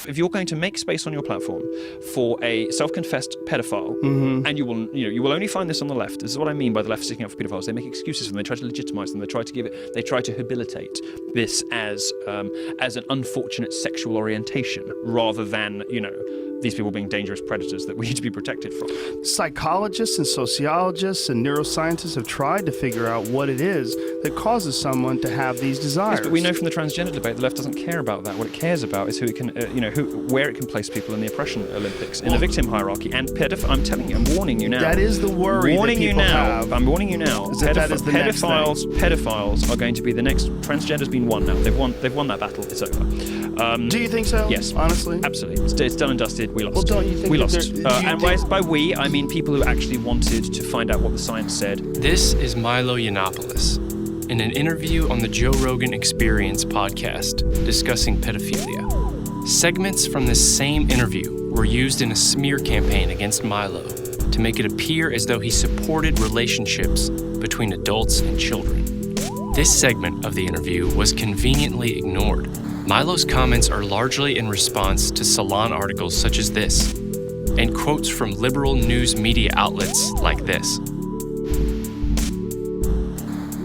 If you're going to make space on your platform for a self-confessed pedophile, and you will only find this on the left. This is what I mean by the left sticking up for pedophiles. They make excuses for them. They try to legitimize them. They try to habilitate this as an unfortunate sexual orientation, rather than these people being dangerous predators that we need to be protected from. Psychologists and sociologists and neuroscientists have tried to figure out what it is that causes someone to have these desires. Yes, but we know from the transgender debate, the left doesn't care about that. What it cares about is who it can, where it can place people in the oppression Olympics, in the victim hierarchy, and I'm telling you, I'm warning you now. That is the worry that people have. I'm warning you now. Pedophiles are going to be the next. Transgender's been won now. They've won that battle. It's over. Do you think so? Yes. Honestly? Absolutely. It's done and dusted. We lost. Well, don't you think we lost? And by we, I mean people who actually wanted to find out what the science said. This is Milo Yiannopoulos in an interview on the Joe Rogan Experience podcast discussing pedophilia. Segments from this same interview were used in a smear campaign against Milo to make it appear as though he supported relationships between adults and children. This segment of the interview was conveniently ignored. Milo's comments are largely in response to Salon articles such as this, and quotes from liberal news media outlets like this.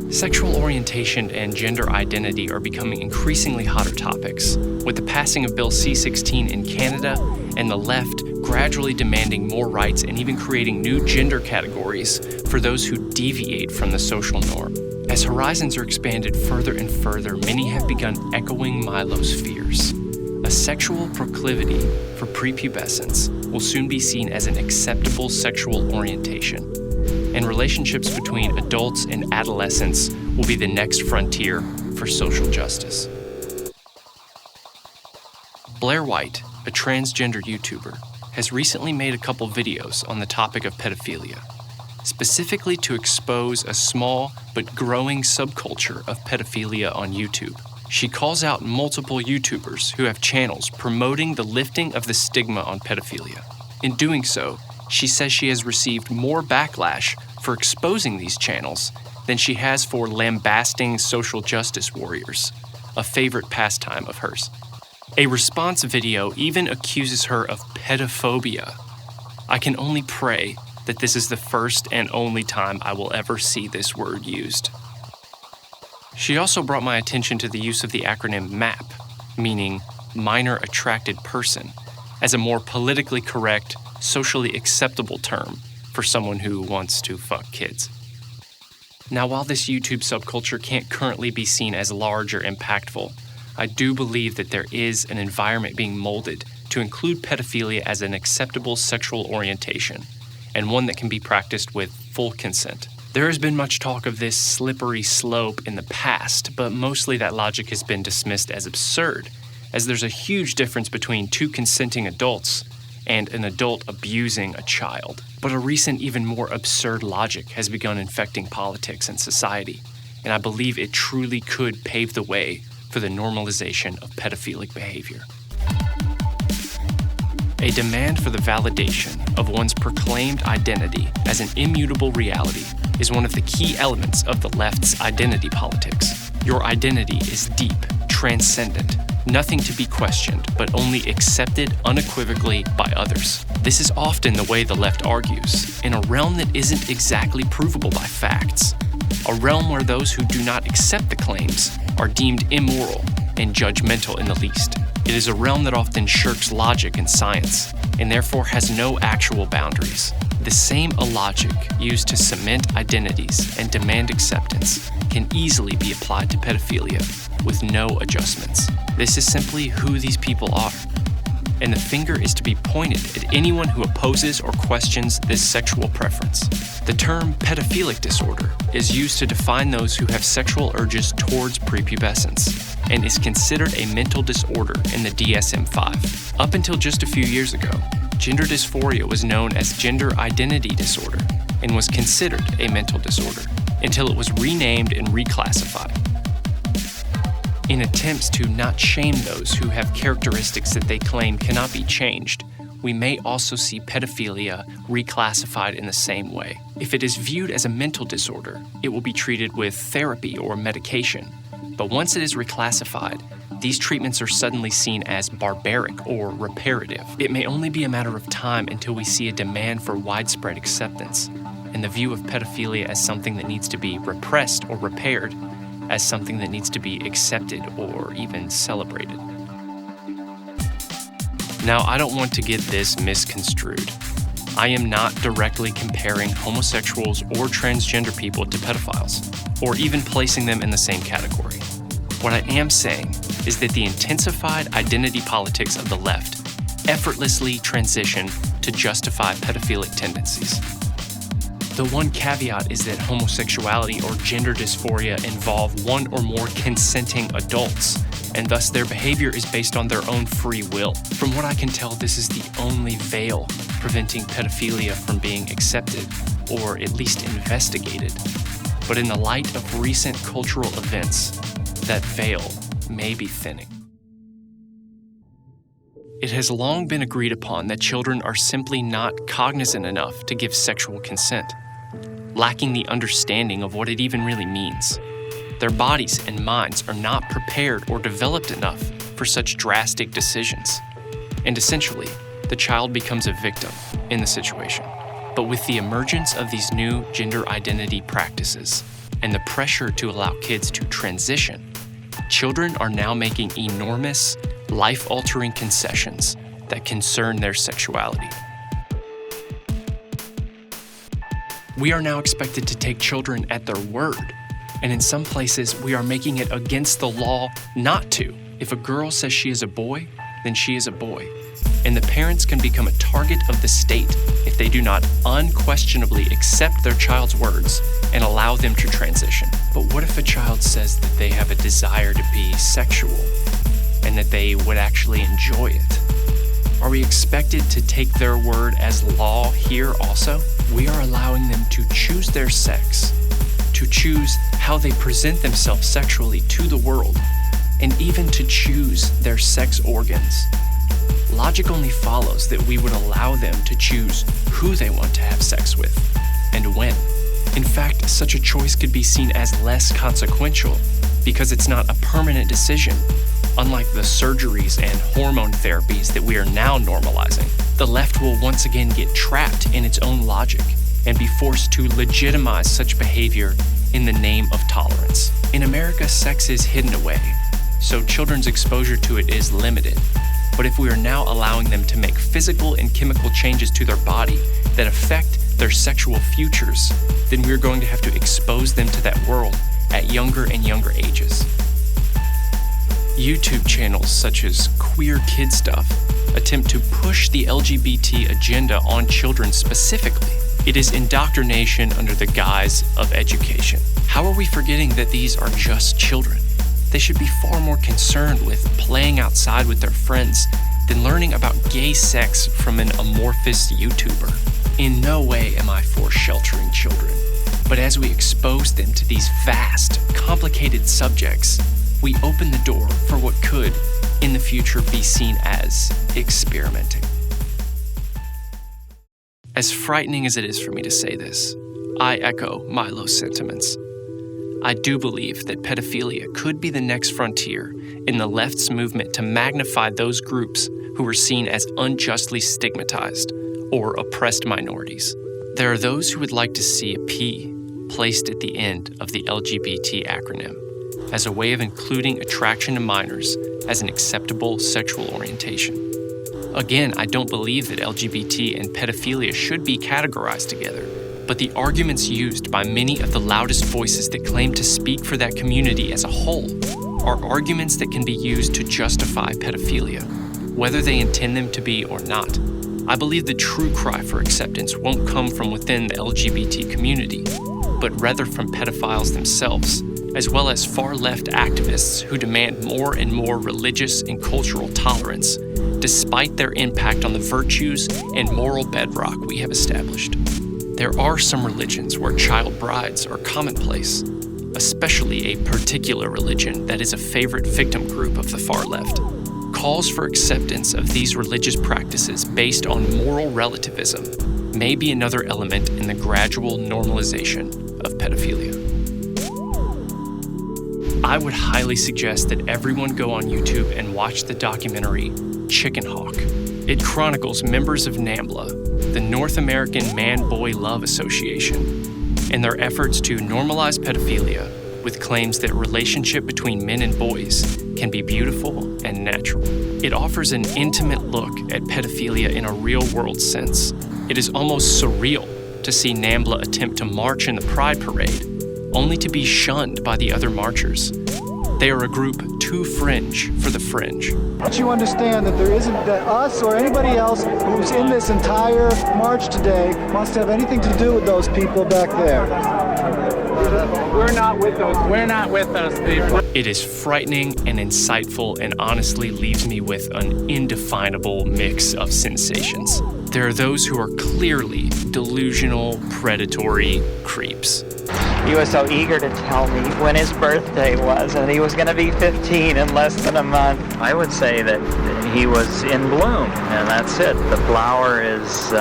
Sexual orientation and gender identity are becoming increasingly hotter topics, with the passing of Bill C-16 in Canada and the left gradually demanding more rights and even creating new gender categories for those who deviate from the social norm. As horizons are expanded further and further, many have begun echoing Milo's fears. A sexual proclivity for prepubescence will soon be seen as an acceptable sexual orientation, and relationships between adults and adolescents will be the next frontier for social justice. Blair White, a transgender YouTuber, has recently made a couple videos on the topic of pedophilia, specifically to expose a small but growing subculture of pedophilia on YouTube. She calls out multiple YouTubers who have channels promoting the lifting of the stigma on pedophilia. In doing so, she says she has received more backlash for exposing these channels than she has for lambasting social justice warriors, a favorite pastime of hers. A response video even accuses her of pedophobia. I can only pray that this is the first and only time I will ever see this word used. She also brought my attention to the use of the acronym MAP, meaning Minor Attracted Person, as a more politically correct, socially acceptable term for someone who wants to fuck kids. Now, while this YouTube subculture can't currently be seen as large or impactful, I do believe that there is an environment being molded to include pedophilia as an acceptable sexual orientation, and one that can be practiced with full consent. There has been much talk of this slippery slope in the past, but mostly that logic has been dismissed as absurd, as there's a huge difference between two consenting adults and an adult abusing a child. But a recent, even more absurd logic has begun infecting politics and society, and I believe it truly could pave the way for the normalization of pedophilic behavior. A demand for the validation of one's proclaimed identity as an immutable reality is one of the key elements of the left's identity politics. Your identity is deep, transcendent, nothing to be questioned, but only accepted unequivocally by others. This is often the way the left argues, in a realm that isn't exactly provable by facts, a realm where those who do not accept the claims are deemed immoral and judgmental in the least. It is a realm that often shirks logic and science, and therefore has no actual boundaries. The same illogic used to cement identities and demand acceptance can easily be applied to pedophilia with no adjustments. This is simply who these people are, and the finger is to be pointed at anyone who opposes or questions this sexual preference. The term pedophilic disorder is used to define those who have sexual urges towards prepubescence, and is considered a mental disorder in the DSM-5. Up until just a few years ago, gender dysphoria was known as gender identity disorder and was considered a mental disorder until it was renamed and reclassified. In attempts to not shame those who have characteristics that they claim cannot be changed, we may also see pedophilia reclassified in the same way. If it is viewed as a mental disorder, it will be treated with therapy or medication. But once it is reclassified, these treatments are suddenly seen as barbaric or reparative. It may only be a matter of time until we see a demand for widespread acceptance, and the view of pedophilia as something that needs to be repressed or repaired as something that needs to be accepted or even celebrated. Now, I don't want to get this misconstrued. I am not directly comparing homosexuals or transgender people to pedophiles, or even placing them in the same category. What I am saying is that the intensified identity politics of the left effortlessly transition to justify pedophilic tendencies. The one caveat is that homosexuality or gender dysphoria involve one or more consenting adults, and thus their behavior is based on their own free will. From what I can tell, this is the only veil preventing pedophilia from being accepted, or at least investigated. But in the light of recent cultural events, that veil may be thinning. It has long been agreed upon that children are simply not cognizant enough to give sexual consent, lacking the understanding of what it even really means. Their bodies and minds are not prepared or developed enough for such drastic decisions. And essentially, the child becomes a victim in the situation. But with the emergence of these new gender identity practices and the pressure to allow kids to transition, children are now making enormous, life-altering concessions that concern their sexuality. We are now expected to take children at their word, and in some places, we are making it against the law not to. If a girl says she is a boy, then she is a boy, and the parents can become a target of the state if they do not unquestionably accept their child's words and allow them to transition. But what if a child says that they have a desire to be sexual and that they would actually enjoy it? Are we expected to take their word as law here also? We are allowing them to choose their sex, to choose how they present themselves sexually to the world, and even to choose their sex organs. Logic only follows that we would allow them to choose who they want to have sex with and when. In fact, such a choice could be seen as less consequential because it's not a permanent decision. Unlike the surgeries and hormone therapies that we are now normalizing, the left will once again get trapped in its own logic and be forced to legitimize such behavior in the name of tolerance. In America, sex is hidden away, so children's exposure to it is limited. But if we are now allowing them to make physical and chemical changes to their body that affect their sexual futures, then we're going to have to expose them to that world at younger and younger ages. YouTube channels such as Queer Kid Stuff attempt to push the LGBT agenda on children specifically. It is indoctrination under the guise of education. How are we forgetting that these are just children? They should be far more concerned with playing outside with their friends than learning about gay sex from an amorphous YouTuber. In no way am I for sheltering children, but as we expose them to these vast, complicated subjects, we open the door for what could, in the future, be seen as experimenting. As frightening as it is for me to say this, I echo Milo's sentiments. I do believe that pedophilia could be the next frontier in the left's movement to magnify those groups who were seen as unjustly stigmatized or oppressed minorities. There are those who would like to see a P placed at the end of the LGBT acronym as a way of including attraction to minors as an acceptable sexual orientation. Again, I don't believe that LGBT and pedophilia should be categorized together, but the arguments used by many of the loudest voices that claim to speak for that community as a whole are arguments that can be used to justify pedophilia, whether they intend them to be or not. I believe the true cry for acceptance won't come from within the LGBT community, but rather from pedophiles themselves, as well as far-left activists who demand more and more religious and cultural tolerance, despite their impact on the virtues and moral bedrock we have established. There are some religions where child brides are commonplace, especially a particular religion that is a favorite victim group of the far left. Calls for acceptance of these religious practices based on moral relativism may be another element in the gradual normalization of pedophilia. I would highly suggest that everyone go on YouTube and watch the documentary Chicken Hawk. It chronicles members of NAMBLA, the North American Man-Boy Love Association, and their efforts to normalize pedophilia with claims that relationship between men and boys can be beautiful and natural. It offers an intimate look at pedophilia in a real-world sense. It is almost surreal to see NAMBLA attempt to march in the Pride Parade, only to be shunned by the other marchers. They are a group too fringe for the fringe. But you understand that there isn't, that us or anybody else who's in this entire march today wants to have anything to do with those people back there. We're not with those people. It is frightening and insightful and honestly leaves me with an indefinable mix of sensations. There are those who are clearly delusional, predatory creeps. He was so eager to tell me when his birthday was and he was going to be 15 in less than a month. I would say that he was in bloom, and that's it. The flower is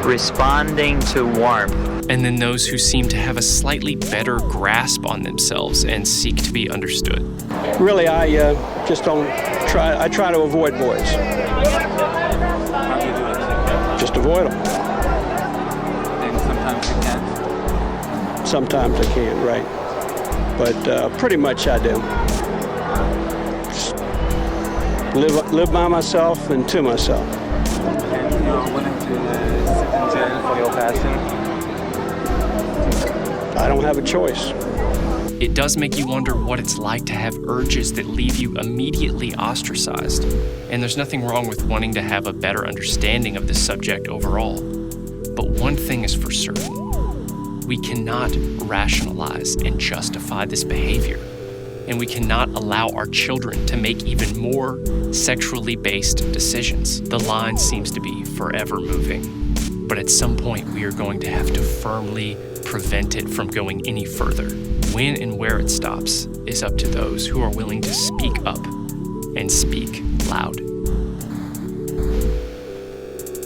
responding to warmth. And then those who seem to have a slightly better grasp on themselves and seek to be understood. Really, I just don't try. I try to avoid boys. Just avoid them. And sometimes you can't. Sometimes I can, right? But pretty much I do. Just live by myself and to myself. And you're willing to sit in jail for your passion? I don't have a choice. It does make you wonder what it's like to have urges that leave you immediately ostracized. And there's nothing wrong with wanting to have a better understanding of this subject overall. But one thing is for certain. We cannot rationalize and justify this behavior. And we cannot allow our children to make even more sexually based decisions. The line seems to be forever moving. But at some point, we are going to have to firmly prevent it from going any further. When and where it stops is up to those who are willing to speak up and speak loud.